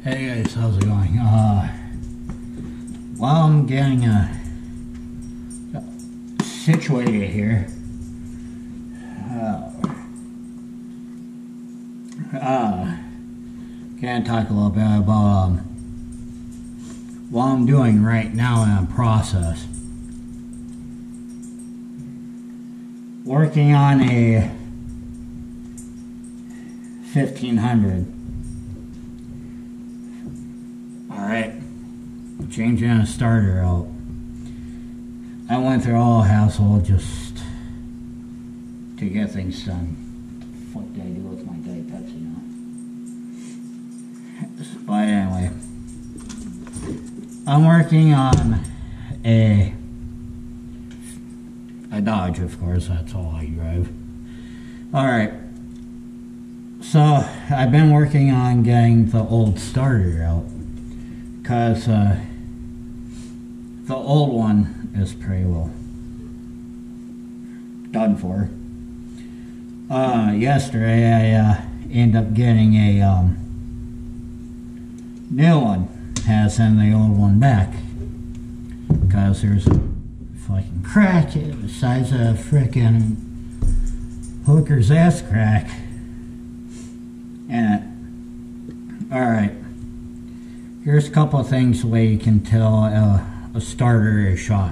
Hey guys, how's it going? While I'm getting situated here, can I talk a little bit about what I'm doing right now in a process. Working on a 1500. Alright, changing a starter out. I went through all hassle just to get things done. What the fuck did I do with my Diet Pepsi now? But anyway, I'm working on a Dodge, of course, that's all I drive. Alright, so I've been working on getting the old starter out. Because the old one is pretty well done for. Yesterday I ended up getting a new one. Had to send the old one back because there's a fucking crack the size of a frickin' hooker's ass crack in it. Alright. Here's a couple of things the way you can tell a starter is shot.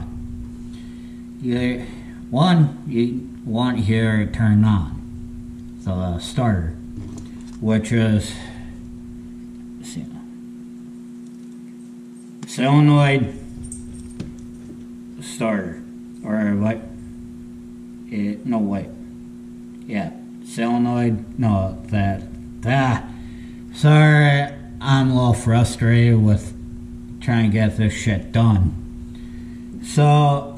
One, you want here to turn on the starter, which is solenoid starter, or what? Yeah, solenoid. No, sorry. I'm a little frustrated with trying to get this shit done. So,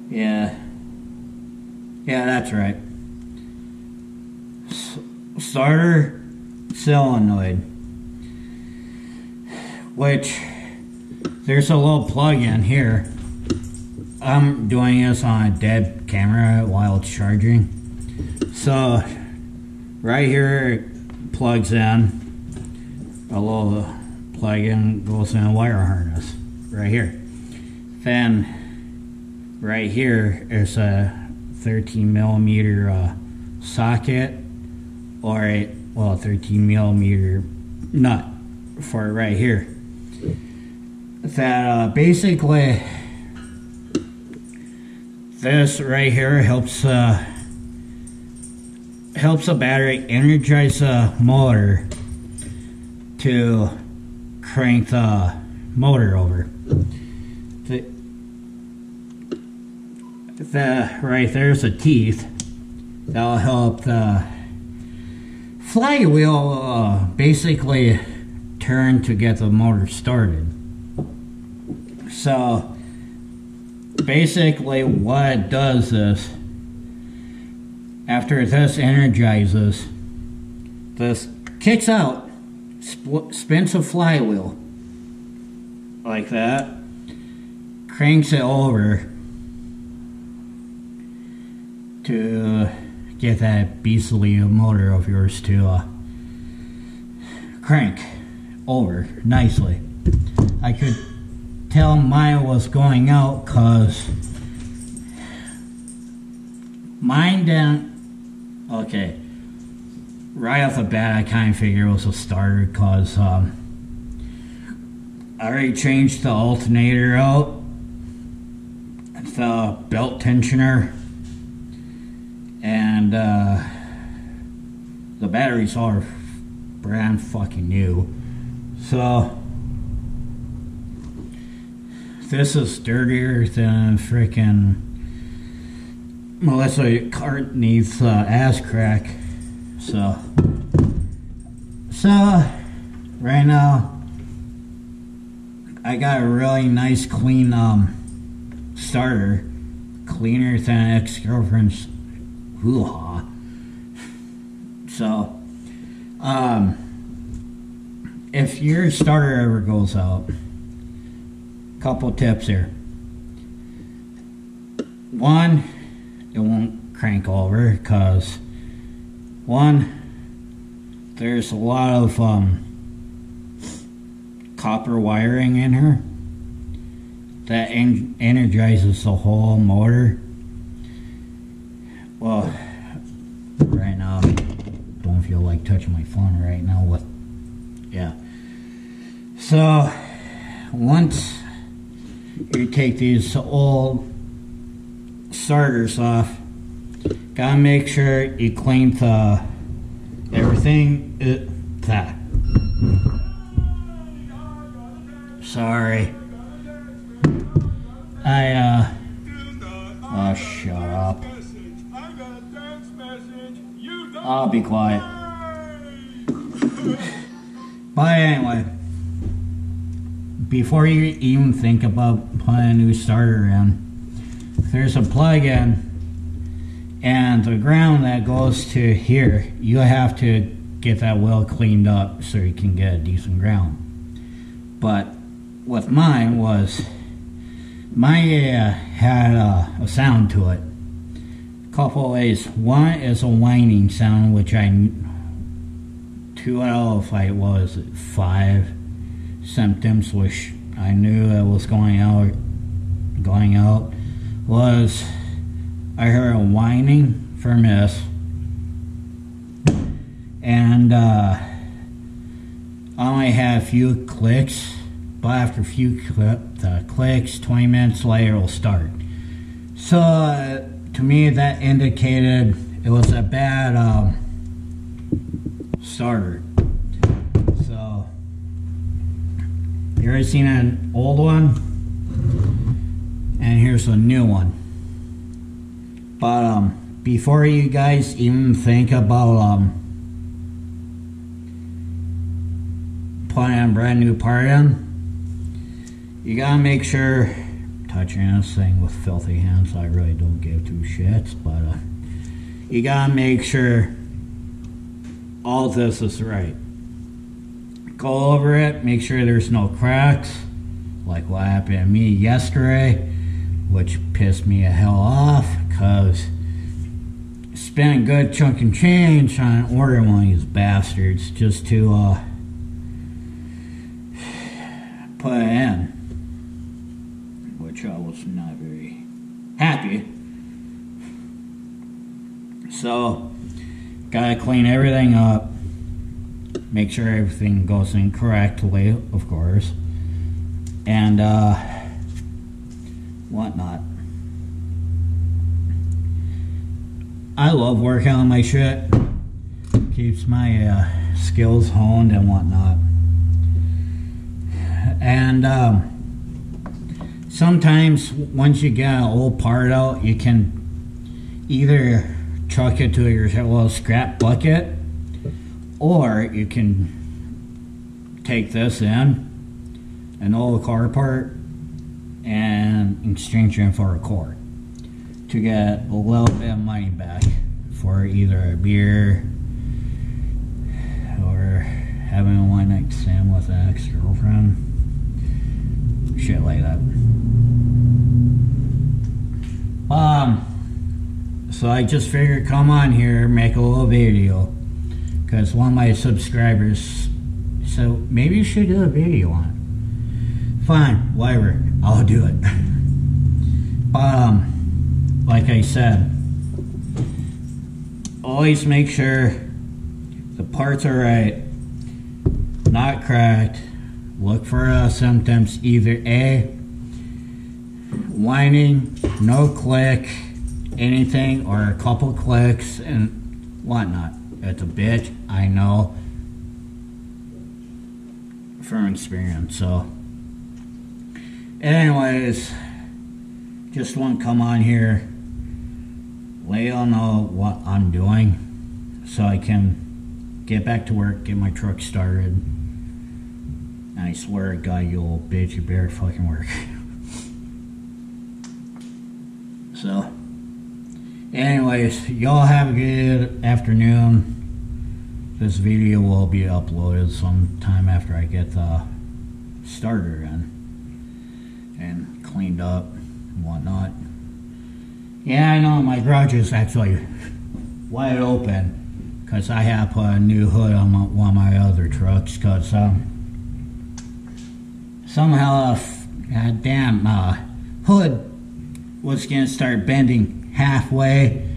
yeah, that's right. Starter solenoid, which there's a little plug-in here. I'm doing this on a dead camera while it's charging. So, right here it plugs in, a little plug-in goes in a wire harness, right here. Then, right here is a 13 millimeter socket, or a 13 millimeter nut for it right here. That basically, this right here helps the battery energize the motor to crank the motor over. Right there's the teeth that'll help the flywheel basically turn to get the motor started. So basically what it does is, after this energizes, this kicks out, spins a flywheel like that, cranks it over to get that beastly motor of yours to crank over nicely. I could tell mine was going out because mine didn't. Okay, right off the bat I kind of figured it was a starter because I already changed the alternator out, the belt tensioner, and the batteries are brand fucking new. So this is dirtier than frickin' Melissa Cartney's ass crack. So right now I got a really nice clean starter, cleaner than an ex-girlfriend's hoo-ha. So if your starter ever goes out, couple tips here. One, it won't crank over because one, there's a lot of copper wiring in her that energizes the whole motor. Well, right now, I don't feel like touching my phone right now with, yeah. So, once you take these old starters off, gotta make sure you clean the everything. Sorry. Oh, shut up. I'll be quiet. But anyway, before you even think about putting a new starter in, there's a plug-in and the ground that goes to here, you have to get that well cleaned up so you can get a decent ground. But with mine was, mine had a sound to it. A couple of ways. One is a whining sound, which I 2 out of like, what was it, 5 symptoms, which I knew it was going out, was I heard a whining from this, and I only had a few clicks, but after a few clicks, 20 minutes later it'll start. So to me that indicated it was a bad starter. So you already seen an old one, and here's a new one. But before you guys even think about putting a brand new part in, you gotta make sure, touching this thing with filthy hands, I really don't give two shits, but you gotta make sure all this is right. Go over it, make sure there's no cracks, like what happened to me yesterday, which pissed me the hell off, because I spent a good chunk of change on ordering one of these bastards just to put it in, which I was not very happy. So, gotta clean everything up, make sure everything goes in correctly, of course, and whatnot. I love working on my shit. Keeps my skills honed and whatnot. And sometimes once you get an old part out, you can either chuck it to your little scrap bucket, or you can take this in, an old car part, and exchange it for a core to get a little bit of money back for either a beer or having a one night stand with an ex-girlfriend, shit like that. So I just figured come on here, make a little video, because one of my subscribers said maybe you should do a video on it. Fine, whatever, I'll do it. Like I said, always make sure the parts are right, not cracked. Look for symptoms, either A, whining, no click, anything, or a couple clicks and whatnot. It's a bitch, I know from experience. So anyways, just want to come on here, let y'all know what I'm doing so I can get back to work, get my truck started. And I swear to God, you old bitch, you better fucking work. So anyways, y'all have a good afternoon. This video will be uploaded sometime after I get the starter in and cleaned up and whatnot. Yeah, I know my garage is actually wide open because I have put a new hood on one of my other trucks, because somehow goddamn hood was gonna start bending halfway.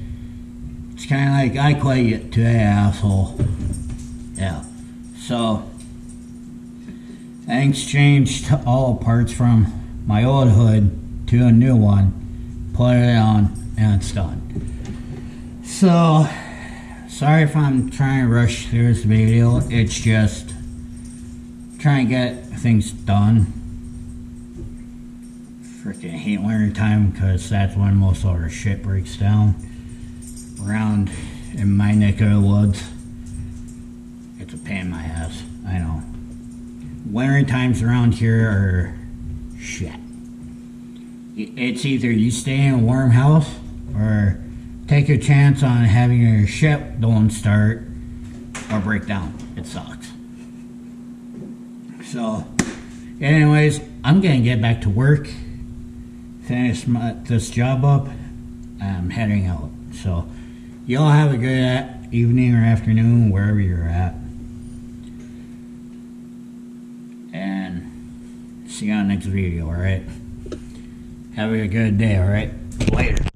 It's kind of like I quit it today, asshole. Yeah. So I exchanged all parts from my old hood to a new one, put it on, and it's done. So sorry if I'm trying to rush through this video. It's just trying to get things done. Freaking hate winter time, because that's when most of our shit breaks down around in my neck of the woods. It's a pain in my ass, I know. Winter times around here are shit. It's either you stay in a warm house or take a chance on having your ship don't start or break down. It sucks. So anyways, I'm gonna get back to work, finish this job up. I'm heading out. So y'all have a good evening or afternoon wherever you're at, and see you on the next video. Alright, have a good day. Alright, later.